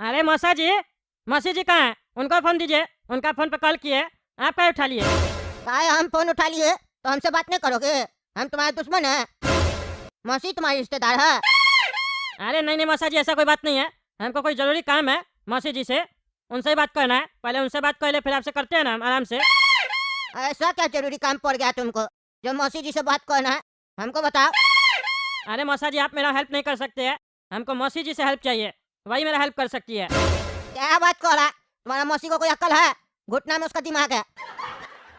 अरे मौसा जी कहाँ है? उनको फोन दीजिए, उनका फोन पे कॉल किए, आप क्या उठा लिए? काय हम फोन उठा लिए तो हमसे बात नहीं करोगे? हम तुम्हारे दुश्मन हैं? मौसी तुम्हारी रिश्तेदार है? अरे नहीं मौसा जी, ऐसा कोई बात नहीं है। हमको कोई जरूरी काम है मौसी जी से, उनसे ही बात करना है। पहले उनसे बात कर ले, फिर आपसे करते हैं ना हम आराम से। ऐसा क्या जरूरी काम पड़ गया तुमको जो मौसी जी से बात करना है? हमको बताओ। अरे मौसा जी, आप मेरा हेल्प नहीं कर सकते हैं, हमको मौसी जी से हेल्प चाहिए, वही मेरा हेल्प कर सकती है। क्या बात कर रहा है? तुम्हारा मौसी को कोई अक्ल है? घुटना में उसका दिमाग है,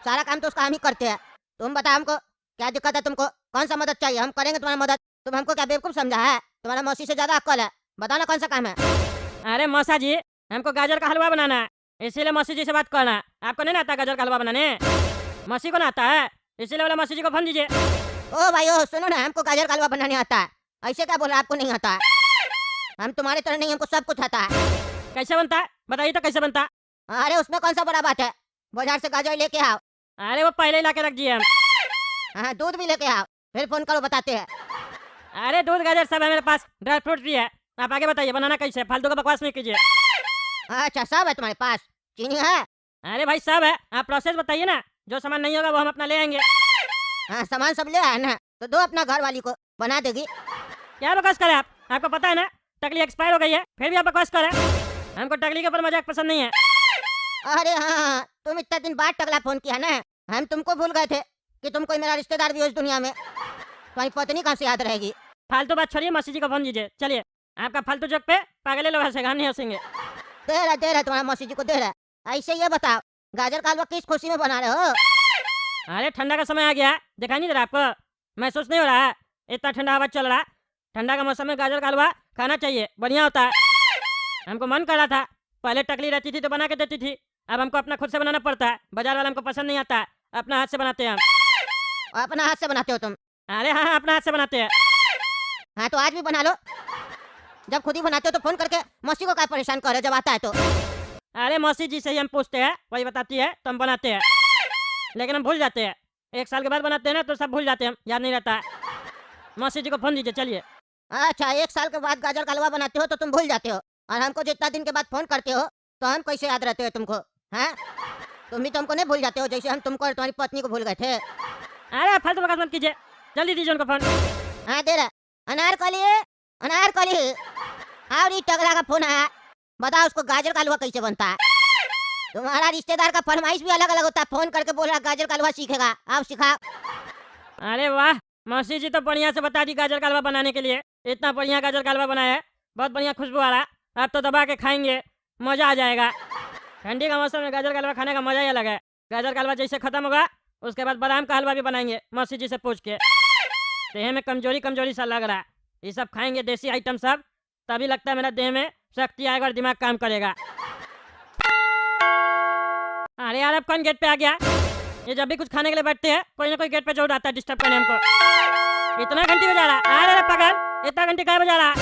सारा काम तो उसका हम ही करते हैं। तुम बताओ हमको क्या दिक्कत है? तुमको कौन सा मदद चाहिए? हम करेंगे तुम्हारी मदद। तुम हमको क्या बेवकूफ समझा है? तुम्हारा मौसी से ज्यादा अक्ल है, बताओ ना कौन सा काम है? अरे मौसा जी, हमको गाजर का हलवा बनाना है, इसीलिए मौसी जी से बात करना है। आपको नहीं आता गाजर का हलवा बनाने? मौसी को ना आता है, इसीलिए बोला मौसी जी को फोन दीजिए। ओ भाई ओ, सुनो ना, हमको गाजर का हलवा बनाने आता है। ऐसे क्या बोला आपको नहीं आता है? हम तुम्हारे तरह नहीं, हमको सब कुछ आता है। कैसे बनता है बताइए तो, कैसे बनता? अरे उसमें कौन सा बड़ा बात है? बाजार से गाजर लेके आओ। अरे वो पहले ही ला के रख दिए हम। हाँ, दूध भी लेके आओ, फिर फोन करो बताते हैं। अरे दूध गाजर सब है मेरे पास, ड्राई फ्रूट भी है। आप आगे बताइए बनाना कैसे, फालतू का बकवास नहीं कीजिए। अच्छा, सब है तुम्हारे पास? चीनी है? अरे भाई सब है, आप प्रोसेस बताइए ना, जो सामान नहीं होगा वो हम अपना ले आएंगे। हाँ, सामान सब ले आया ना, तो दो अपना घर वाली को, बना देगी। क्या बकवास करे आप? आपको पता है ना टकली एक्सपायर हो गई है, फिर भी आप बकवास करे। हमको टकली के ऊपर मजाक पसंद नहीं है। अरे हाँ, तुम इतना दिन बाद टकला फोन किया ना, हम तुमको भूल गए थे कि तुम कोई मेरा रिश्तेदार भी हो इस दुनिया में। तुम्हारी पत्नी कहाँ से याद रहेगी? फालतू बात छोड़िए, मौसी जी को फोन दीजिए। चलिए, आपका फालतू जोक पे पागले लोग हंसेगा, हम नहीं हंसेंगे। दे रहा तुम्हारा मौसी जी को दे रहा। ऐसे ये बताओ, गाजर का हलवा किस खुशी में बना रहे हो? अरे ठंडा का समय आ गया, दिखाई नहीं दे रहा आपको? महसूस नहीं हो रहा है? इतना ठंडा हवा चल रहा है, ठंडा का मौसम में गाजर का हलवा खाना चाहिए, बढ़िया होता है। हमको मन कर रहा था, पहले टकली रहती थी तो बना के देती थी, अब हमको अपना खुद से बनाना पड़ता है। बाजार वाला हमको पसंद नहीं आता है, अपना हाथ से बनाते हैं हम। अपना हाथ से बनाते हो तुम? अरे हाँ, अपना हाथ से बनाते हैं। हाँ, तो आज भी बना लो। जब खुद ही बनाते हो तो फोन करके मौसी को क्या परेशान कर रहे हो जब आता है तो? अरे मौसी जी से ही हम पूछते हैं, वही बताती है तो हम बनाते हैं, लेकिन हम भूल जाते हैं। 1 साल के बाद बनाते हैं ना तो सब भूल जाते हैं, हम याद नहीं रहता है। मौसी जी को फोन दीजिए, चलिए। अच्छा, 1 साल के बाद गाजर का हलवा बनाते हो तो तुम भूल जाते हो, और हमको जितना दिन के बाद फोन करते हो तो हम कैसे याद रहते हो तुमको? हैं? तुम भी तो हमको नहीं भूल जाते हो जैसे हम तुमको और तुम्हारी पत्नी को भूल गए थे। अरे फालतू बकवास मत कीजिए, जल्दी दीजिए उनको फोन। हाँ, दे रहा। अनारकली, अनारकली, और ये टगला का फोन आया, बताओ उसको गाजर का हलवा कैसे बनता है? तुम्हारा रिश्तेदार का फरमाइश भी अलग अलग होता है, फोन करके बोल रहा गाजर का हलवा सीखेगा, आप सिखाओ। अरे वाह, मौसी जी तो बढ़िया से बता दी गाजर का हलवा बनाने के लिए। इतना बढ़िया गाजर का हलवा बनाया है, बहुत बढ़िया खुशबू आ रहा है। आप तो दबा के खाएंगे, मज़ा आ जाएगा। ठंडी का मौसम में गाजर का हलवा खाने का मज़ा ही अलग है। गाजर का हलवा जैसे ख़त्म होगा उसके बाद बादाम का हलवा भी बनाएंगे मौसी जी से पूछ के। देह में कमजोरी कमजोरी सा लग रहा है, ये सब खाएंगे देसी आइटम सब, तभी लगता है मेरा देह में शक्ति आएगा और दिमाग काम करेगा। अरे यार, अब कौन गेट पे आ गया? ये जब भी कुछ खाने के लिए बैठते हैं कोई ना कोई गेट पे जरूर आता है डिस्टर्ब करने हमको। इतना घंटी बजा रहा है? अरे पागल, इतना घंटी क्या बजा रहा है?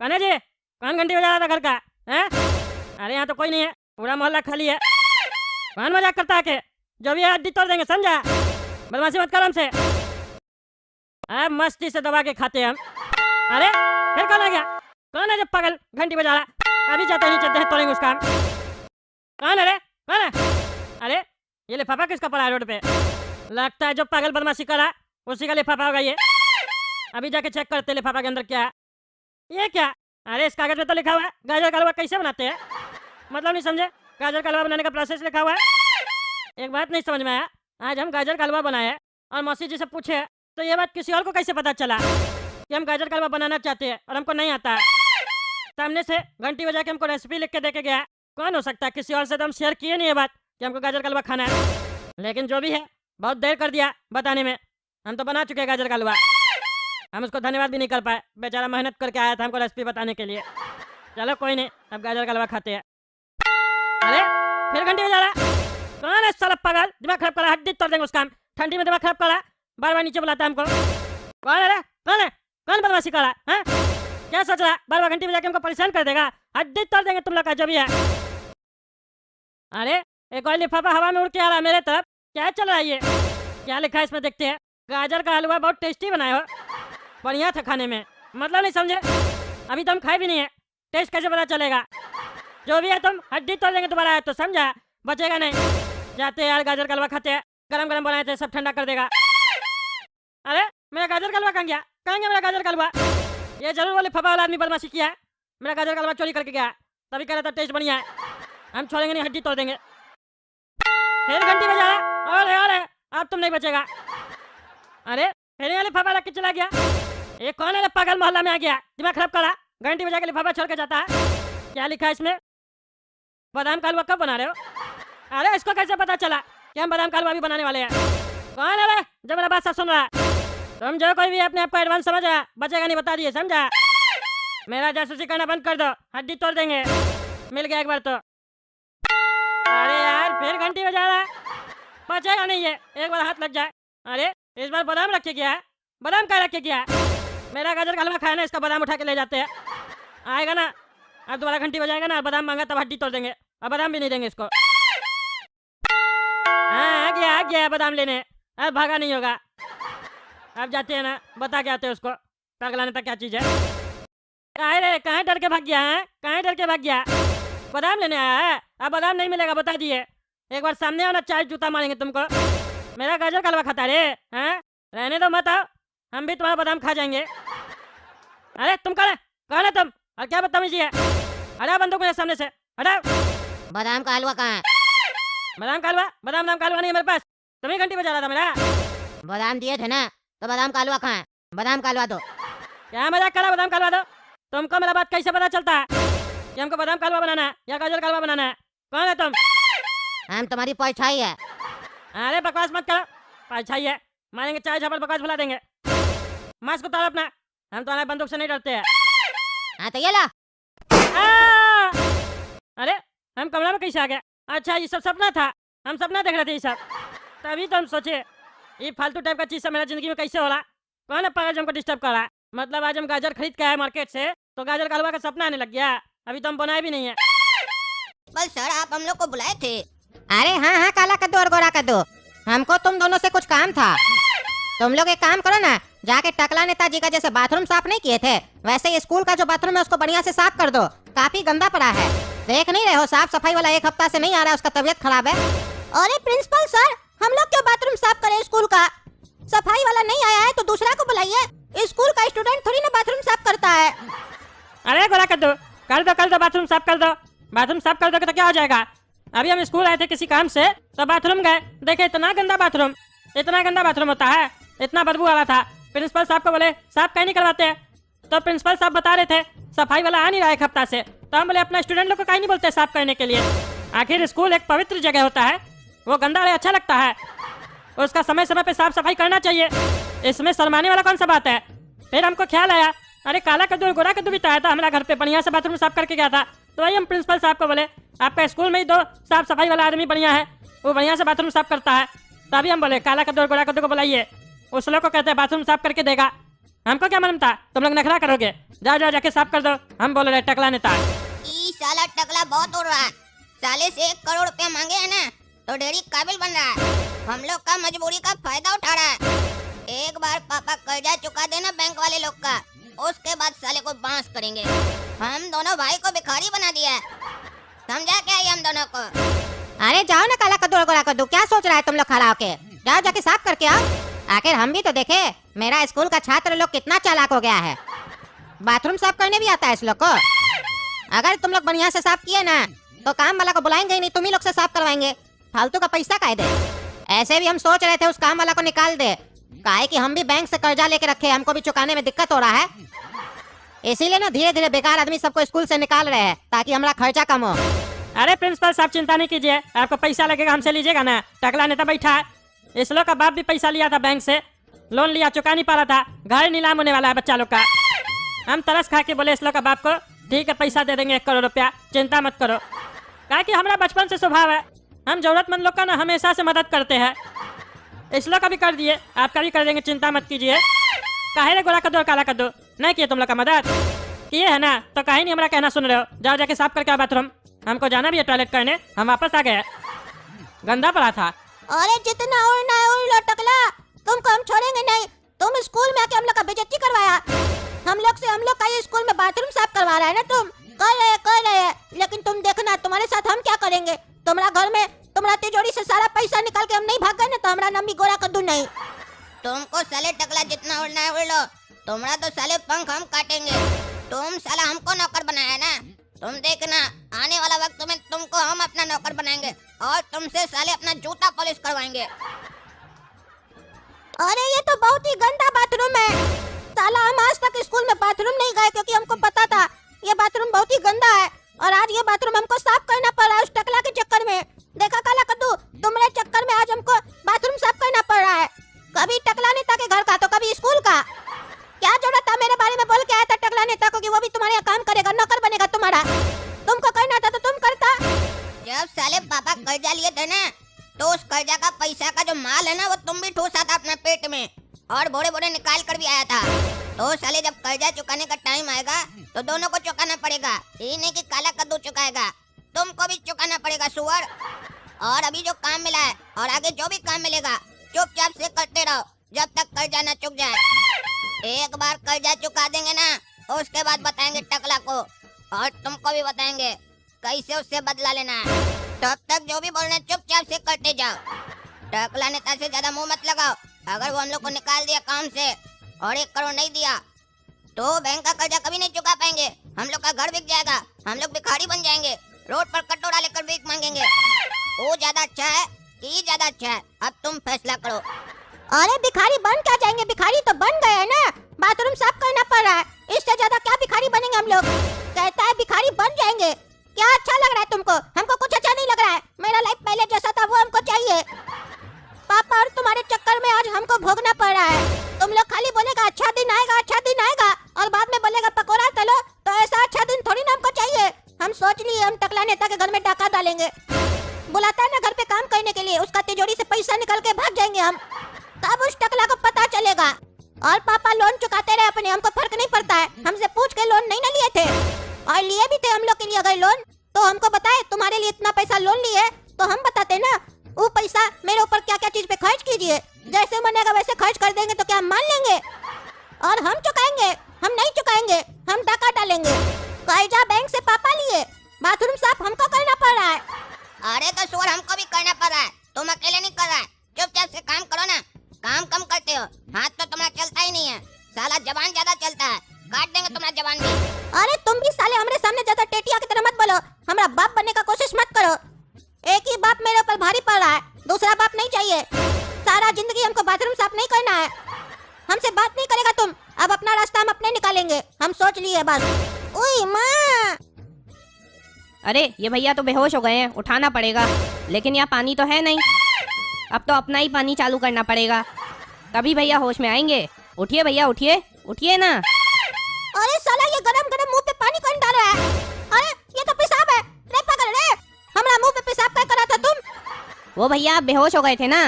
कौन है जी? कौन घंटी बजा रहा था घर का? हैं? अरे यहाँ तो कोई नहीं है, पूरा मोहल्ला खाली है। कौन मजाक करता है के? जो भी है हड्डी तोड़ देंगे, समझा? बदमाशी मत कर हमसे। अब मस्ती से दबा के खाते हैं हम। अरे फिर कौन आ गया? कौन है जब पागल घंटी बजा रहा? अभी जाते नीचे देह तोड़ेंगे उसका। कौन है रे? कौन है? अरे ये लिफाफा किसका पड़ा है रोड पे? लगता है जो पागल बदमाशी करा उसी का लिफाफा होगा ये। अभी जाके चेक करते लिफाफा के अंदर क्या है। ये क्या? अरे इस कागज में तो लिखा हुआ है गाजर का हलवा कैसे बनाते हैं, मतलब नहीं समझे? गाजर का हलवा बनाने का प्रोसेस लिखा हुआ है। एक बात नहीं समझ में आया, आज हम गाजर का हलवा बनाए और मौसी जी से पूछे तो ये बात किसी और को कैसे पता चला कि हम गाजर का हलवा बनाना चाहते हैं और हमको नहीं आता है? सामने से घंटी बजा के हमको रेसिपी लिख के दे के गया। कौन हो सकता है? किसी और से तो हम शेयर किए नहीं ये बात कि हमको गाजर का हलवा खाना है। लेकिन जो भी है, बहुत देर कर दिया बताने में। हम तो बना चुके हैं गाजर का हलवा, हम उसको धन्यवाद भी नहीं कर पाए। बेचारा मेहनत करके आया था हमको रेसिपी बताने के लिए। चलो कोई नहीं, अब गाजर का हलवा खाते हैं। अरे फिर घंटी बजा रहा? कौन है साला पागल? दिमाग खराब करा, हड्डी तोड़ देंगे उसका हम। ठंडी में दिमाग खराब करा, बार बार नीचे बुलाता है हमको। कौन है रे? कौन है? कौन बदमाशी कर रहा है? क्या सोच रहा है? बार बार घंटी बजा के हमको परेशान कर देगा, हड्डी तोड़ देंगे तुम लोग का जो भी है। अरे एक और लिफाफा हवा में उड़ के आ रहा है मेरे तरफ, क्या चल रहा है ये? क्या लिखा है इसमें देखते हैं। गाजर का हलवा बहुत टेस्टी बनाए हो, बढ़िया था खाने में, मतलब नहीं समझे? अभी तो हम खाए भी नहीं है, टेस्ट कैसे पता चलेगा? जो भी है तुम हड्डी तोड़ देंगे तुम्हारा है तो, समझा? बचेगा नहीं। जाते हैं यार, गाजर का हलवा खाते हैं, गरम गरम बनाए थे, सब ठंडा कर देगा। अरे मेरा गाजर का हलवा कहाँ गया? कहाँ गया मेरा गाजर का हलवा? ये जरूर वाले फबा वाला आदमी बदमाशी किया है, मेरा गाजर का हलवा चोरी करके गया, तभी कह रहा था टेस्ट बढ़िया है। हम छोड़ेंगे नहीं, हड्डी तोड़ देंगे। फिर घंटी बजा रहा, अरे अब तुम नहीं बचेगा। अरे फिर वाले फबा लग के चला गया। ये कौन है पागल, मोहल्ला में आ गया, दिमाग खराब करा। घंटी बजा के लिफाफा छोड़ के जाता है। क्या लिखा है इसमें? बादाम का हलवा कब बना रहे हो? अरे इसको कैसे पता चला कि हम बादाम का हलवा भी बनाने वाले हैं? कौन है रे जो मेरा बात सब सुन रहा है? तुम जो कोई भी अपने आप को एडवांस समझ रहा, बचेगा नहीं, बता दिए, समझा? मेरा जासूसी करना बंद कर दो, हड्डी तोड़ देंगे। मिल गया एक बार तो। अरे यार फिर घंटी बजा रहा है, बचेगा नहीं ये, एक बार हाथ लग जाए। अरे इस बार बादाम रख के गया है, बादाम क्या रख के गया है? मेरा गाजर का हलवा खाया ना, इसका बादाम उठा के ले जाते हैं। आएगा ना, अब दोबारा घंटी बजाएगा ना, बादाम मांगा तब हड्डी तोड़ देंगे, अब बादाम भी नहीं देंगे इसको। हाँ आ गया बादाम लेने, अब भागा नहीं होगा। अब जाते हैं ना, बता के आते हैं उसको पगलाने तक क्या चीज है। अरे कहाँ डर के भाग गया है? कहाँ डर के भाग गया? बादाम लेने आया है, अब बादाम नहीं मिलेगा, बता दिए। एक बार सामने आओ ना, 4 जूता मारेंगे तुमको। मेरा गाजर का हलवा खाता रे? हैं रहने दो, मत आओ, हम भी तुम्हारा बादाम खा जाएंगे। अरे तुम कौन है तुम, और क्या बदतमीजी है? हटाओ बंदूक मेरे सामने से, हटाओ। बादाम का हलवा कहाँ है? बादाम का हलवा? बादाम नाम का हलवा नहीं है मेरे पास, तुम्हें घंटी बजा रहा था मेरा। बादाम दिए थे ना, तो बादाम का हलवा कहाँ है? बादाम का हलवा दो। क्या मजाक करा? बादाम का हलवा दो। तुमको मेरा बात कैसे पता चलता है कि हमको बादाम का हलवा बनाना है या गाजर का हलवा बनाना है? कौन है तुम? हम तुम्हारी परछाई है। अरे बकवास मत करो, परछाई है, मारेंगे 4 झापड़, बकवास भुला देंगे। मास्क उतारो अपना, हम तुम्हारे बंदूक से नहीं डरते हैं। हाँ तो ये ला। अरे हम कमरा में कैसे आ गए? अच्छा ये सब सपना था, हम सपना देख रहे थे ये सब, तभी तो हम सोचे ये फालतू टाइप का चीज सब मेरा जिंदगी में कैसे हो रहा। कौन है पागल जो हमको डिस्टर्ब कर रहा है? मतलब आज हम गाजर खरीद के आए मार्केट से, तो गाजर का हलवा का सपना आने लग गया, अभी तो हम बनाए भी नहीं है। बस सर आप हम लोग को बुलाए थे। अरे हाँ काला कद्दू और गोरा कद्दू, हमको तुम दोनों से कुछ काम था। तुम लोग एक काम करो ना, जाके टकला नेताजी का जैसे बाथरूम साफ नहीं किए थे, वैसे ये स्कूल का जो बाथरूम है उसको बढ़िया से साफ कर दो, काफी गंदा पड़ा है। देख नहीं रहे हो, साफ सफाई वाला 1 हफ्ता से नहीं आ रहा है, उसका तबीयत खराब है। अरे प्रिंसिपल सर, हम लोग क्यों बाथरूम साफ करें? स्कूल का सफाई वाला नहीं आया है तो दूसरा को बुलाइए, स्कूल का स्टूडेंट थोड़ी ना बाथरूम साफ करता है। अरे गोरा कद्दू, कर दो बाथरूम साफ कर दो। बाथरूम साफ कर दोगे तो क्या हो जाएगा? अभी हम स्कूल आए थे किसी काम से, तो बाथरूम गए, देखे इतना गंदा बाथरूम, इतना गंदा बाथरूम होता है, इतना बदबू आ रहा था। प्रिंसिपल साहब को बोले साहब कहीं नहीं करवाते हैं, तो प्रिंसिपल साहब बता रहे थे सफाई वाला आ नहीं रहा 1 हफ्ता से, तो हम बोले अपना स्टूडेंट लोग को कहीं नहीं बोलते साफ करने के लिए। आखिर स्कूल एक पवित्र जगह होता है, वो गंदा रहे अच्छा लगता है, उसका समय समय पे साफ सफाई करना चाहिए, इसमें शर्माने वाला कौन सा बात है? फिर हमको ख्याल आया, अरे काला कद्दू और गोरा कद्दू भी तो आया था हमारा घर पे, बढ़िया से बाथरूम साफ करके गया था, तो वही हम प्रिंसिपल साहब को बोले आपका स्कूल में ही 2 साफ सफाई वाला आदमी बढ़िया है, वो बढ़िया से बाथरूम साफ करता है, तभी हम बोले काला कद्दू और गोरा कद्दू को बुलाइए, उस लोग को कहते हैं बाथरूम साफ करके देगा। हमको क्या मालूम था तुम लोग नखरा करोगे, जाओ जाके साफ कर दो। हम बोल रहे टकला नेता। साला टकला बहुत उड़ रहा है, साले से 1 करोड़ रुपया मांगे है ना, तो डेरी काबिल बन रहा है, हम लोग का मजबूरी का फायदा उठा रहा है। एक बार पापा कर्जा चुका देना बैंक वाले लोग का, उसके बाद साले को बांस करेंगे। हम दोनों भाई को भिखारी बना दिया है, समझा क्या ये हम दोनों को? अरे जाओ ना काला कद्दू और गोरा कद्दू, क्या सोच रहा है तुम लोग खड़ा होके? जाओ जाके साफ करके आओ। आखिर हम भी तो देखे मेरा स्कूल का छात्र लोग कितना चालाक हो गया है, बाथरूम साफ करने भी आता है इस लोग को। अगर तुम लोग बढ़िया से साफ किए ना, तो काम वाला को बुलाएंगे ही नहीं, तुम ही लोग से साफ करवाएंगे, फालतू का पैसा काहे दे। ऐसे भी हम सोच रहे थे उस काम वाला को निकाल दे, काहे कि हम भी बैंक से कर्जा लेके रखे, हमको भी चुकाने में दिक्कत हो रहा है, इसीलिए ना धीरे धीरे बेकार आदमी सबको स्कूल से निकाल रहे हैं ताकि हमारा खर्चा कम हो। अरे प्रिंसिपल साहब चिंता नहीं कीजिए, आपको पैसा लगेगा हमसे लीजिएगा ना, टकला नेता बैठा है, इस लोग का बाप भी पैसा लिया था बैंक से, लोन लिया चुका नहीं पा रहा था, घर नीलाम होने वाला है बच्चा लोग का। हम तरस खा के बोले इस लोग का बाप को ठीक है पैसा दे देंगे 1 करोड़ रुपया, चिंता मत करो, क्या कि हमारा बचपन से स्वभाव है, हम जरूरतमंद लोग का ना हमेशा से मदद करते हैं, इस लोग का भी कर दिए, आपका भी कर देंगे, चिंता मत कीजिए। काहे रे गोरा कद्दू और काला कद्दू, नहीं किए तुम लोग का मदद? किए है ना, तो काहे नहीं हमारा कहना सुन रहे हो? जाओ जाके साफ करके आओ बाथरूम, हमको जाना भी है टॉयलेट करने, हम वापस आ गए, गंदा पड़ा था। अरे जितना उड़ना है उड़ लो टकला, तुमको हम छोड़ेंगे नहीं, तुम स्कूल में आके हम लोग का बेइज्जती करवाया, हम लोग का ये स्कूल में बाथरूम साफ करवा रहा है ना तुम, कर रहे, लेकिन तुम देखना तुम्हारे साथ हम क्या करेंगे। तुम्हारा घर में तुम्हारा तिजोरी से सारा पैसा निकाल के हम नहीं भाग गए ना तो हमारा नाम भी गोरा कद्दू नहीं। तुमको साले टकला जितना उड़ना है उड़ लो, तुम्हारा तो साले पंख हम काटेंगे। तुम साला हमको नौकर बनाया ना, तुम देखना आने वाला वक्त में तुमको हम अपना नौकर बनाएंगे और तुमसे साले अपना जूता पॉलिश करवाएंगे। अरे ये तो बहुत ही गंदा बाथरूम है। साला हम आज तक स्कूल में बाथरूम नहीं गए क्योंकि हमको पता था ये बाथरूम बहुत ही गंदा है और आज ये बाथरूम हमको साफ करना पड़ा उस टकला के चक्कर में। देखा काला कद्दू, तुम्हारे चक्कर में आज हमको बाथरूम साफ करना पड़ रहा है। कभी टकला नेता के घर का तो कभी स्कूल का। क्या जरूरत था मेरे बारे में बोल के आया था टकला नेता को कि वो भी तुम्हारे यहाँ काम करेगा, नौकर बनेगा तुम्हारा। तुमको करना था तो तुम करता। जब साले पापा कर्जा लिए थे ना तो उस कर्जा का पैसा का जो माल है ना वो तुम भी ठूसा था अपने पेट में और बोरे बोरे निकाल कर भी आया था। तो साले जब कर्जा चुकाने का टाइम आएगा तो दोनों को चुकाना पड़ेगा, ये नहीं कि काला कद्दू चुकाएगा, तुमको भी चुकाना पड़ेगा सुअर। और अभी जो काम मिला है और आगे जो भी काम मिलेगा चुपचाप से करते रहो जब तक कर्जा न चुक जाए। एक बार कर्जा चुका देंगे ना उसके बाद बताएंगे टकला को और तुमको भी बताएंगे कैसे उससे बदला लेना है। तब तक जो भी बोलना चुपचाप से करते जाओ। टकला नेता से ज्यादा मुंह मत लगाओ। अगर वो हम लोग को निकाल दिया काम से और 1 करोड़ नहीं दिया तो बैंक का कर्जा कभी नहीं चुका पाएंगे। हम लोग का घर बिक जाएगा, हम लोग भिखारी बन जाएंगे, रोड पर कटोरा लेकर भीख मांगेंगे। वो ज्यादा अच्छा है कि ज्यादा अच्छा है, अब तुम फैसला करो। अरे भिखारी बन क्या जाएंगे, भिखारी तो बन गए हैं ना, बाथरूम साफ करना पड़ रहा है, इससे ज्यादा क्या भिखारी बनेंगे हम लोग। कहता है भिखारी बन जाएंगे, क्या अच्छा लग रहा है तुमको? हमको कुछ अच्छा नहीं लग रहा है। मेरा लाइफ पहले जैसा था वो हमको चाहिए। पापा और तुम्हारे चक्कर में आज हमको भोगना पड़ रहा है। तुम लोग खाली बोलेगा अच्छा दिन आएगा, अच्छा दिन आएगा और बाद में बोलेगा पकोड़ा तलो, तो ऐसा अच्छा दिन थोड़ी ना हमको चाहिए। हम सोच लिए हम टकला नेता के घर में डाका डालेंगे। बुलाता है ना घर पे काम करने के लिए, उसका तिजोरी से पैसा निकल के भाग जाएंगे हम। तब उस टकला को पता चलेगा। और पापा लोन चुकाते रहे अपने, हमको फर्क नहीं पड़ता है। हमसे पूछ के लोन नहीं ना लिए थे और लिए भी थे हम लोग के लिए अगर लोन तो हमको बताए तुम्हारे लिए इतना पैसा लोन लिए तो हम बताते ना वो पैसा मेरे ऊपर क्या क्या चीज पे खर्च कीजिए, जैसे मनेगा वैसे खर्च कर देंगे तो क्या हम मान लेंगे? और हम चुकाएंगे? हम नहीं चुकाएंगे, हम डाका डालेंगे। कर्जा बैंक से पापा लिए, बाथरूम साफ हमको करना पड़ रहा है। अरे तो सुअर हमको भी करना पड़ रहा है, तुम अकेले नहीं कर रहा है। चुपचाप से काम करो ना, काम कम करते हो, हाथ तो तुम्हारा चलता ही नहीं है, साला जबान ज्यादा चलता है, काट देंगे तुम्हारा जबान भी। अरे तुम भी साले हमारे सामने ज्यादा टेटिया की तरह मत बोलो, हमारा बाप बनने का कोशिश मत करो। एक ही बाप मेरे ऊपर भारी पड़ रहा है, दूसरा बाप नहीं चाहिए। सारा जिंदगी हमको बाथरूम साफ नहीं करना है, हमसे बात नहीं करेगा तुम। अब अपना रास्ता हम अपने निकालेंगे, हम सोच लिए बस। ओए माँ, अरे ये भैया तो बेहोश हो गए हैं, उठाना पड़ेगा। लेकिन यहाँ पानी तो है नहीं, अब तो अपना ही पानी चालू करना पड़ेगा, तभी भैया होश में आएंगे। उठिए भैया, उठिए उठिए ना। अरे साला ये गरम गरम मुंह पे पानी कौन डाल रहा है? अरे ये तो पेशाब है रे पागल रे, हमारा मुंह पे पेशाब क्या कर रहा था तुम? वो भैया आप बेहोश हो गए थे ना।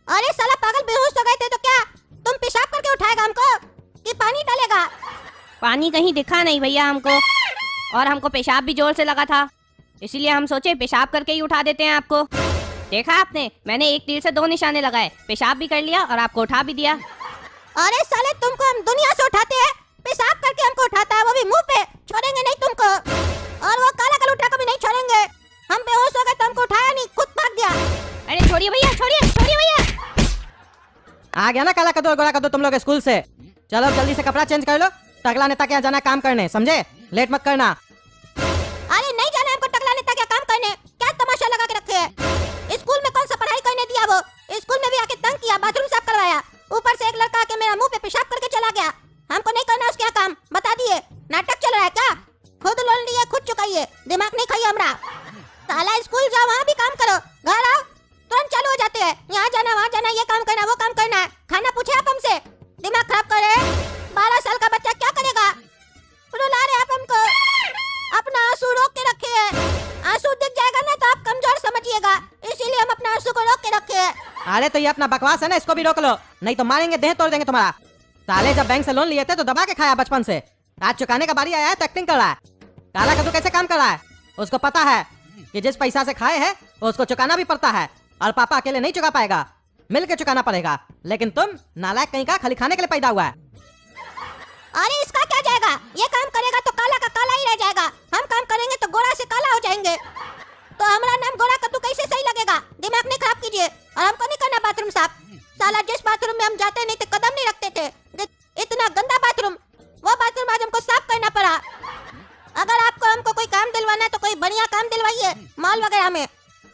अरे साला पागल, बेहोश हो गए थे तो क्या तुम पेशाब करके उठाएगा हमको कि पानी डालेगा? पानी कहीं दिखा नहीं भैया हमको, और हमको पेशाब भी जोर से लगा था, इसीलिए हम सोचे पेशाब करके ही उठा देते हैं आपको। देखा आपने, मैंने एक तीर से 2 निशाने लगाए, पेशाब भी कर लिया और आपको उठा भी दिया। अरे साले तुमको हम दुनिया से उठाते हैं, पेशाब करके हमको उठाता है, वो भी मुंह पे। छोड़ेंगे नहीं तुमको, और वो काला कलूटा को भी नहीं छोड़ेंगे। हम बेहोश हो गए तो हमको उठाया नहीं, खुद भाग गया। अरे छोड़िए भैया, छोड़िए छोड़िए भैया। आ गया ना काला कद्दू और गोरा कद्दू तुम लोग स्कूल से। चलो जल्दी से कपड़ा चेंज कर लो, टकला नेता के यहाँ जाना काम करने, समझे? लेट मत करना। अरे नहीं जाना हमको टकला नेता के काम करने, क्या तमाशा लगा के रखे है? स्कूल में कौन सा पढ़ाई करने दिया? वो स्कूल में भी आके तंग किया, बाथरूम साफ करवाया, ऊपर से एक लड़का आके मेरा मुंह पे पेशाब करके चला गया। हमको नहीं करना उसके यहाँ काम, बता दिए। नाटक चल रहा है क्या? खुद लोन लिए खुद चुकाइए, दिमाग नहीं खाइए हमरा। साला स्कूल जाओ, वहाँ भी काम करो, घर आओ तुरंत चालू हो जाते हैं, यहाँ जाना वहाँ जाना, ये काम करना वो काम करना है। खाना पूछे आप हमसे? दिमाग खराब कर रहे हैं। 12 साल का बच्चा क्या करेगा? रुला रहे आप हमको। अपना आंसू रोक के रखे हैं, आंसू दिख जाएगा ना तो आप कमजोर समझिएगा, इसीलिए हम अपना आंसू को रोक के रखे हैं। अरे तो ये अपना बकवास है ना, इसको भी रोक लो, नहीं तो मारेंगे, देह तोड़ देंगे तुम्हारा। साले जब बैंक से लोन लिए थे तो दबा के खाया बचपन से, आज चुकाने का बारी आया है तो एक्टिंग कर रहा है। काला कद्दू कैसे काम कर रहा है? उसको पता है कि जिस पैसा से खाए है उसको चुकाना भी पड़ता है, और पापा अकेले नहीं चुका पाएगा, मिल के चुकाना पड़ेगा। लेकिन तुम नालायक कहीं का खाली खाने के लिए पैदा हुआ है। अरे इसका क्या जाएगा, ये काम करेगा तो काला का काला ही रह जाएगा। दिलवाना है तो कोई बढ़िया काम दिलवाइए मॉल वगैरह में,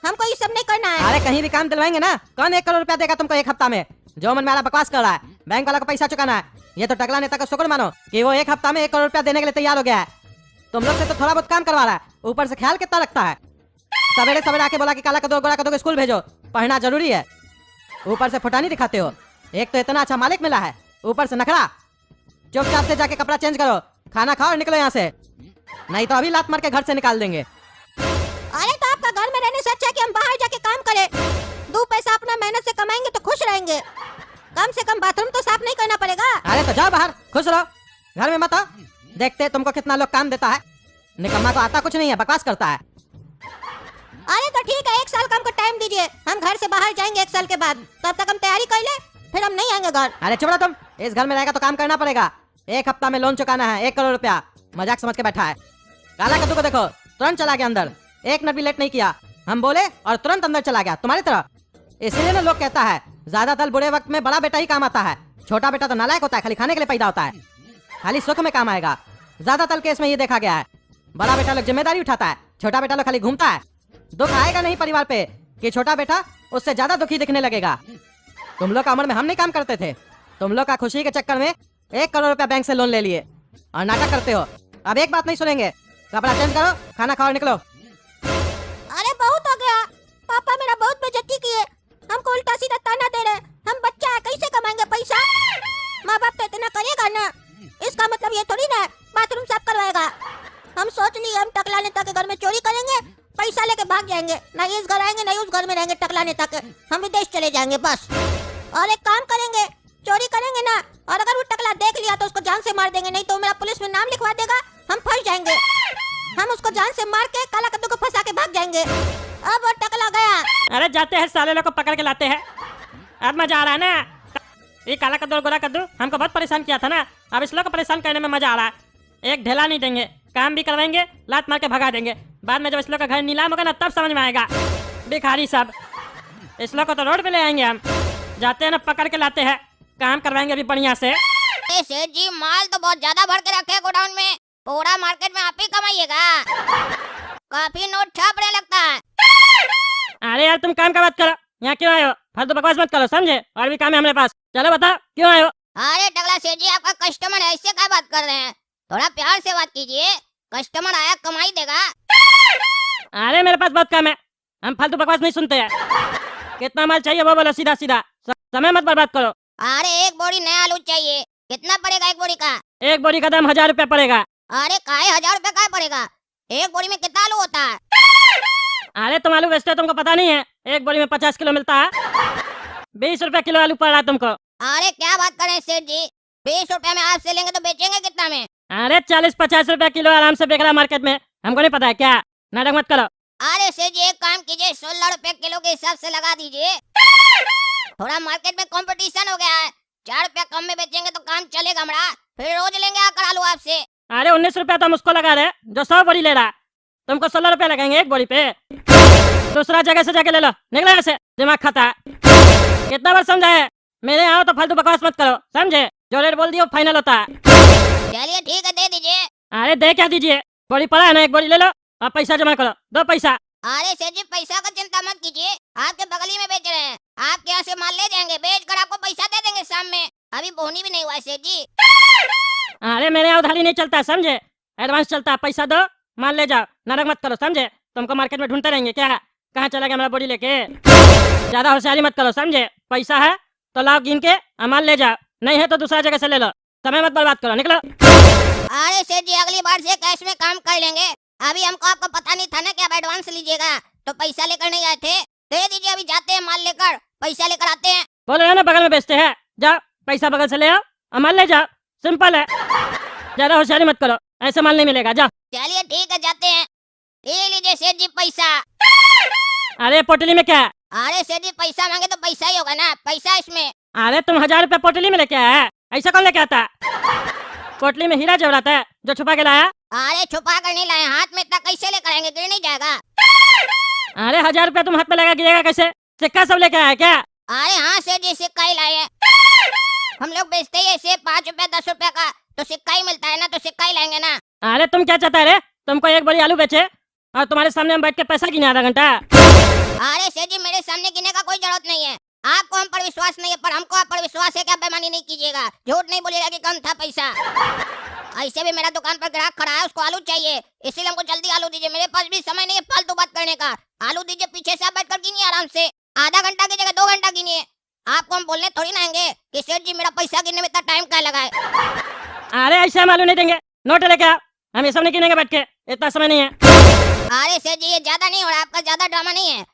हमको ये सब नहीं करना है। अरे कहीं भी काम दिलवाएंगे ना, कौन 1 करोड़ रुपया देगा तुमको 1 हफ्ता में? जो मन में आ रहा बकवास कर रहा है। बैंक वाला को पैसा चुकाना है। ये तो टकला नेता का शुक्र मानो कि वो 1 हफ्ता में 1 करोड़ रुपया देने के लिए तैयार हो गया है। तुम लोग से तो थोड़ा बहुत काम करवा रहा है, ऊपर से ख्याल कितना रखता है। सवेरे सवेरे आके बोला कि काला कदो गोरा कदो को स्कूल भेजो, पढ़ना जरूरी है। ऊपर से फुटानी दिखाते हो। एक तो इतना अच्छा मालिक मिला है, ऊपर से नखरा। चुपचाप से जाके कपड़ा चेंज करो, खाना खाओ और निकलो यहाँ से, नहीं तो अभी लात मार के घर से निकाल देंगे। अरे तो आपका घर में रहने से अच्छा है कि हम बाहर जाके काम करें। 2 पैसा अपना मेहनत से कमाएंगे तो खुश रहेंगे। कम से कम बाथरूम तो साफ नहीं करना पड़ेगा। अरे तो जाओ बाहर, खुश रहो, घर में मत आओ। देखते तुमको कितना लोग काम देता है। निकम्मा तो आता कुछ नहीं है, बकवास करता है। अरे तो ठीक है, 1 साल का हमको टाइम दीजिए, हम घर से बाहर जाएंगे 1 साल के बाद। तब तक हम तैयारी कर ले, फिर हम नहीं आएंगे घर। अरे चुप रहो तुम, इस घर में रहेगा तो काम करना पड़ेगा। 1 हफ्ता में लोन चुकाना है 1 करोड़ रुपया, मजाक समझ के बैठा है। काला कद्दू को देखो, तुरंत चला गया अंदर, 1 मिनट भी लेट नहीं किया। हम बोले और तुरंत अंदर चला गया, तुम्हारी तरह। इसीलिए ना लोग कहता है ज्यादातर बुरे वक्त में बड़ा बेटा ही काम आता है। छोटा बेटा तो नालायक होता है, खाली खाने के लिए पैदा होता है, खाली सुख में काम आएगा। ज्यादातर केस में ये देखा गया है, बड़ा बेटा लोग जिम्मेदारी उठाता है, छोटा बेटा लोग खाली घूमता है। दुख आएगा नहीं परिवार पे कि छोटा बेटा उससे ज्यादा दुखी दिखने लगेगा। तुम लोग का उम्र में हम नहीं काम करते थे, तुम लोग का खुशी के चक्कर में 1 करोड़ रुपया बैंक से लोन ले लिए और नाटक करते हो। अब एक बात नहीं सुनेंगे, कपड़ा चेंज करो, खाना खाओ और निकलो। अरे बहुत हो गया, पापा मेरा बहुत बेइज्जती किए, हमको उल्टा सीधा ताना दे रहे। हम बच्चा है, कैसे कमाएंगे पैसा? माँ बाप तो इतना करेगा ना, इसका मतलब ये थोड़ी ना बाथरूम साफ करवाएगा। हम सोच लिए हम टकला नेता के घर में चोरी करेंगे, पैसा लेके भाग जाएंगे, ना इस घर आएंगे ना उस घर में रहेंगे टकला नेता के, हम विदेश चले जाएंगे बस। और एक काम करेंगे, चोरी करेंगे ना, और अगर वो टकला देख लिया तो उसको जान से मार देंगे, नहीं तो मेरा पुलिस में नाम लिखवा देगा, हम फंस जाएंगे। हम उसको जान से मार के काला कद्दू को फंसा के भाग जाएंगे। अब वो टकला गया। अरे जाते हैं साले लोग को पकड़ के लाते हैं, अब मजा आ रहा है ना। ये काला कद्दू और गोरा कद्दू हमको बहुत परेशान किया था ना, अब इस लोग को परेशान करने में मजा आ रहा है। एक ढेला नहीं देंगे, काम भी करवाएंगे, लात मार के भगा देंगे। बाद में जब इस लोग का घर नीलाम होगा ना, तब समझ में आएगा। भिखारी सब, इस लोग को तो रोड पे ले आएंगे हम। जाते हैं ना, पकड़ के लाते हैं, काम करवाएंगे अभी बढ़िया से। सेठ जी, माल तो बहुत ज्यादा भर के रखे गोडाउन में, पूरा मार्केट में आप ही कमाइएगा। काफी नोट छापने लगता है। अरे यार तुम काम का बात करो, यहाँ क्यों आए हो? फालतू बकवास मत करो, समझे? और भी काम है हमारे पास, चलो बताओ क्यों आए हो? अरे टकला सेठ जी, आपका कस्टमर है, इससे क्या बात कर रहे हैं? थोड़ा प्यार से बात कीजिए, कस्टमर आया कमाई देगा। अरे मेरे पास बहुत काम है, हम फालतू बकवास नहीं सुनते हैं। कितना माल चाहिए वो बोलो, सीधा सीधा, समय मत बर्बाद करो। अरे 1 बोरी नया आलू चाहिए, कितना पड़ेगा 1 बोरी का? 1 बोरी का दाम 1000 रुपया पड़ेगा। अरे काहे 1000 रुपए का पड़ेगा? 1 बोरी में कितना आलू होता है? अरे तुम आलू बेचते हो, तुमको पता नहीं है? 1 बोरी में 50 किलो मिलता है, 20 रुपया किलो आलू पड़ रहा है तुमको। अरे क्या बात कर रहे हैं सेठ जी, 20 रुपए में आपसे लेंगे तो बेचेंगे कितना में? अरे 40-50 रुपया किलो आराम से बिक रहा मार्केट में, हमको नहीं पता है क्या? नाटक मत करो। अरे सेठ जी, एक काम कीजिए, 16 रुपए किलो के हिसाब से लगा दीजिए। थोड़ा मार्केट में कंपटीशन हो गया है, 4 रुपया कम में बेचेंगे तो काम चलेगा हमारा, फिर रोज लेंगे आकर आलू आपसे। अरे 19 रुपया तो हम उसको लगा रहे जो 100 बोरी ले रहा है, तुमको 16 रुपया लगेंगे 1 बोरी पे। दूसरा जगह से जाके ले लो, निकलो यहाँ से, दिमाग खाता है। कितना बार समझाए, मेरे आओ तो फालतू बकवास मत करो, समझे? जो रेट बोल दियो फाइनल होता है। चलिए ठीक है, दे दीजिए। अरे दे क्या दीजिए, बोरी पड़ा है ना, 1 बोरी ले लो और पैसा जमा करो, 2 पैसा। अरे सेठ जी, पैसा का चिंता मत कीजिए, आपके बगली में बेच रहे हैं, आपके यहाँ से माल ले जाएंगे, बेच कर आपको पैसा दे देंगे शाम में। अभी बोनी भी नहीं हुआ है सेठ जी। अरे मेरे यहाँ उधारी नहीं चलता है, समझे? एडवांस चलता है, पैसा दो माल ले जाओ, नाटक मत करो, समझे? तुमको मार्केट में ढूंढते रहेंगे क्या? कहाँ चला गया मेरा बोरी लेके? ज्यादा होशियारी मत करो, समझे? पैसा है तो लाओ गिन के, माल ले जाओ, नहीं है तो दूसरा जगह से ले लो, समय मत बर्बाद करो, निकलो। अरे सेठ जी, अगली बार से कैश में काम कर लेंगे। अभी हमको आपको पता नहीं था ना कि आप एडवांस लीजिएगा, तो पैसा लेकर नहीं आए थे। दे दीजिए, अभी जाते हैं माल लेकर, पैसा लेकर आते हैं। बोलो ना बगल में बेचते हैं, जाओ पैसा बगल से ले आओ और माल ले जाओ, सिंपल है। ज्यादा होशियारी मत करो, ऐसे माल नहीं मिलेगा, जाओ। चलिए ठीक है, जाते हैं। ये लीजिए सेठ जी पैसा। अरे पोटली में क्या है? अरे सेठ जी, पैसा मांगे तो पैसा ही होगा ना, पैसा इसमें। अरे तुम 1000 रुपया पोटली में लेके आया है, ऐसा कौन लेके आता? पोटली में हीरा जवाहरात है जो छुपा के लाया? अरे छुपा कर नहीं लाए, हाथ में इतना कैसे लेकर आएंगे, गिर नहीं जाएगा? अरे 1000 रुपया तुम हाथ में लगा, गिरेगा कैसे? सिक्का सब लेके आया क्या? अरे हाँ सेठ जी, सिक्का ही लाए हैं। हम लोग बेचते ही ऐसे 5 रुपया 10 रुपया का, तो सिक्का ही मिलता है ना, तो सिक्का ही लाएंगे ना। अरे तुम क्या चाहता है रे? तुमको 1 बोरी आलू बेचे और तुम्हारे सामने हम बैठ के पैसा गिने आधा घंटा। अरे सेठ जी मेरे सामने गिनने का कोई जरूरत नहीं है। आपको हम पर विश्वास नहीं है, पर हमको आप पर विश्वास है कि आप बेईमानी नहीं कीजिएगा, झूठ नहीं बोलिएगा कि कम था पैसा। ऐसे भी मेरा दुकान पर ग्राहक खड़ा है, उसको आलू चाहिए, इसीलिए हमको जल्दी आलू दीजिए। मेरे पास भी समय नहीं है फालतू बात करने का। आलू दीजिए, पीछे से आप बैठकर गिनिए आराम से। आधा घंटा की जगह 2 घंटा गिनिए। आपको हम बोलने थोड़ी ना आएंगे कि सेठ जी मेरा पैसा गिनने में इतना टाइम क्या लगाए। अरे ऐसे हम आलू नहीं देंगे, नोट लेके आओ, हम ये सब नहीं गिनेंगे बैठ के, इतना समय नहीं है। अरे सेठ जी ये ज्यादा नहीं हो रहा, आपका ज्यादा ड्रामा नहीं है।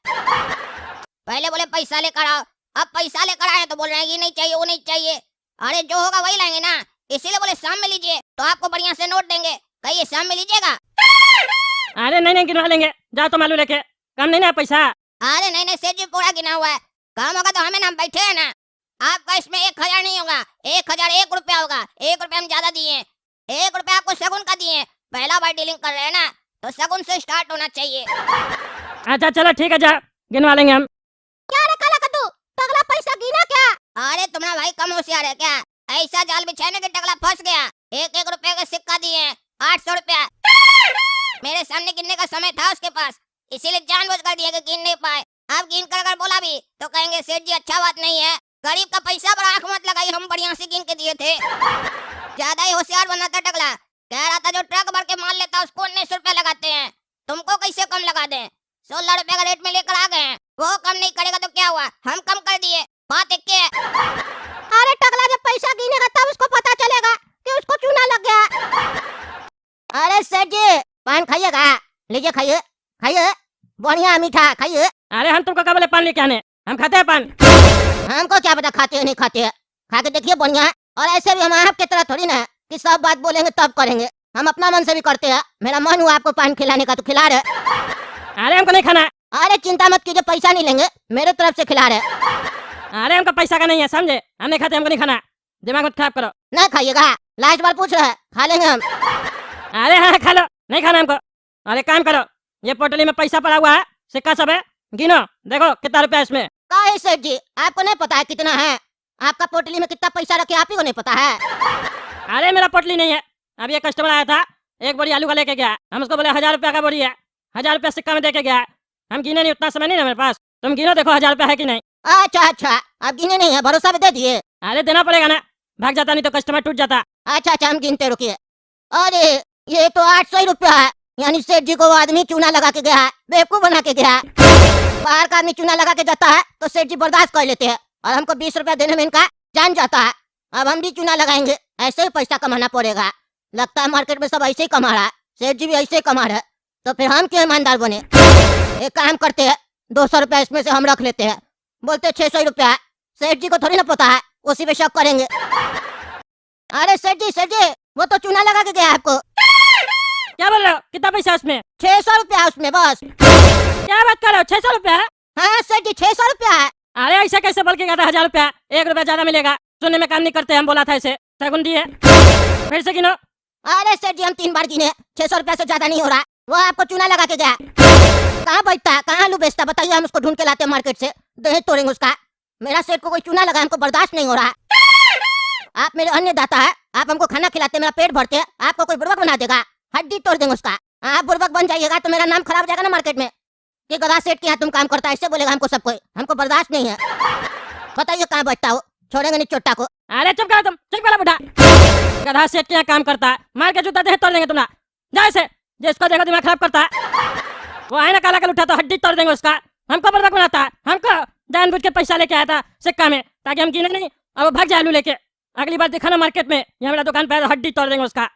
पहले बोले पैसा लेकर आओ, अब पैसा लेकर आए तो बोल रहे हैं ये नहीं चाहिए वो नहीं चाहिए। अरे जो होगा वही लाएंगे ना, इसीलिए बोले शाम में लीजिए तो आपको बढ़िया से नोट देंगे। कहिए शाम में लीजिएगा। अरे नहीं गिनवा लेंगे, जाओ तुम आलू लेके, कम नहीं ना पैसा। अरे नहीं सेठ जी पूरा गिना हुआ है, काम होगा तो हमें ना, हम बैठे हैं ना। आपका इसमें 1000 नहीं होगा, 1001 रुपया होगा। 1 रुपया हम ज्यादा दिए, 1 रुपया आपको शगुन का दिए। पहला बार डीलिंग कर रहे हैं ना, तो शगुन से स्टार्ट होना चाहिए। अच्छा चलो ठीक है, जाओ गिनवा लेंगे हम। क्या रे काला कद्दू, टगला पैसा गिना क्या? अरे तुम्हारा भाई कम होशियार है क्या? ऐसा जाल बिछाने के टगला फंस गया। 1-1 रुपए का सिक्का दिए, 800 रुपया। मेरे सामने गिनने का समय था उसके पास, इसीलिए जानबूझ कर दिया कि गिन नहीं पाए। अब गिन कर अगर बोला भी तो कहेंगे सेठ जी अच्छा बात नहीं है, गरीब का पैसा पर आंख मत लगाई, हम बढ़िया से गिन के दिए थे। ज्यादा ही होशियार बना था टगला, कह रहा था जो ट्रक भर के माल लेता उसको 19 रुपया लगाते हैं, तुमको कैसे कम लगा दें? 16 रुपए का रेट में लेकर आ गए हैं, वो कम नहीं करेगा तो क्या हुआ, हम कम कर दिए, बात एक है। अरे टगला जब पैसा गिनेगा तब उसको पता चलेगा कि उसको चूना लग गया। अरे सेठ जी पान खाइएगा, लीजिए खाइए खाइए, बढ़िया मीठा खाइए। अरे हम तुमको क्या बोले पान लेके आने, हम खाते हैं पान। हमको क्या पता खाते हैं नहीं खाते हैं, खा के देखिए बढ़िया है। और ऐसे भी हम आपके तरह थोड़ी ना है कि सब बात बोलेंगे तब करेंगे, हम अपना मन से भी करते हैं। मेरा मन हुआ आपको पान खिलाने का तो खिला रहे। अरे हमको नहीं खाना। अरे चिंता मत कीजिए, पैसा नहीं लेंगे, मेरे तरफ से खिला रहे। अरे हमको पैसा का नहीं है, समझे, हम नहीं खाते, हमको नहीं खाना, दिमाग मत खराब करो। नहीं खाइएगा, लास्ट बार पूछ रहे हैं, खा लेंगे हम। अरे हाँ खा लो, नहीं खाना हमको। अरे काम करो, ये पोटली में पैसा पड़ा हुआ है, सिक्का सब है, गिनो देखो कितना रुपया इसमें। काहे सेठ जी आपको नहीं पता है कितना है? आपका पोटली में कितना पैसा रखे आप ही को नहीं पता है? अरे मेरा पोटली नहीं है, अब ये कस्टमर आया था, एक बोरी आलू का लेके गया, हम उसको बोले 1000 रुपया का बोरी है, 1000 रुपया सिक्का में देके गया। हम गिने नहीं, उतना समय नहीं है मेरे पास, तुम गिनो देखो 1000 रुपया है कि नहीं। अच्छा अच्छा आप गिने नहीं है, भरोसा भी दे दिए। अरे देना पड़ेगा ना, भाग जाता नहीं तो कस्टमर टूट जाता। अच्छा अच्छा हम गिनते रुकिए। अरे ये तो 800 रुपया है, यानी सेठ जी को वो आदमी चूना लगा के गया है, बेवकूफ बना के गया है। बाहर का आदमी चूना लगा के जाता है तो सेठ जी बर्दाश्त कर लेते हैं, और हमको 20 रुपया देने में इनका जान जाता है। अब हम भी चूना लगाएंगे, ऐसे ही पैसा कमाना पड़ेगा। लगता है मार्केट में सब ऐसे ही कमा रहा है, सेठ जी भी ऐसे ही कमा रहे हैं, तो फिर हम क्यों ईमानदार बने? एक काम करते हैं, 200 रुपया इसमें से हम रख लेते हैं, बोलते 600 रुपया है, सेठ जी को थोड़ी ना पता है, उसी पे शक करेंगे। अरे सेठ जी वो तो चूना लगा के गया है आपको। क्या बोल रहे हो, कितना पैसा उसमें? 600 रुपया उसमें बस। क्या बात कर रहे हो, 600 रुपया है? हाँ सेठ जी 600 रुपया है। अरे ऐसा कैसे बोल के गया था 1000 रुपया, 1 रुपया ज्यादा मिलेगा, सुनने में काम नहीं करते, हम बोला था ऐसे, सगुन दिए, फिर से गिनो। अरे सेठ जी हम 3 बार गिने, 600 रुपया से ज्यादा नहीं हो रहा, वो आपको चूना लगा के गया। कहाँ बैठता है, कहाँ आलू बेचता, बताइए, हम उसको ढूंढ के लाते मार्केट से, दहेज तोड़ेंगे उसका। मेरा सेठ को कोई चूना लगा, हमको बर्दाश्त नहीं हो रहा। आप मेरे अन्नदाता है, आप हमको खाना खिलाते, मेरा पेट भरते हैं, आपको कोई बुर्बक बना देगा, हड्डी तोड़ देंगे उसका। आप बुर्बक बन जाइएगा तो मेरा नाम खराब हो जाएगा ना मार्केट में कि गधा सेठ के यहाँ तुम काम करता है, ऐसे बोलेगा हमको सब कोई, हमको बर्दाश्त नहीं है। बताइए कहाँ बैठता हो, छोड़ेंगे नहीं चोटा को। अरे चुप करो तुम, चुप करो बुढ़ा, गधा सेठ के यहाँ काम करता है, मार के जूता दे तोड़ देंगे तुम्हारा, जाओ ऐसे, जिसको देखो दिमाग खराब करता है, वो आए ना काला कल उठा तो हड्डी तोड़ देंगे उसका। हमको बर्बाद बनाता है, हमको जानबूझ के पैसा लेके आया था सिक्का में ताकि हम गिने नहीं, अब वो भाग जाए आलू लेके। अगली बार दिखाना मार्केट में, यहाँ मेरा दुकान पे हड्डी तोड़ देंगे उसका।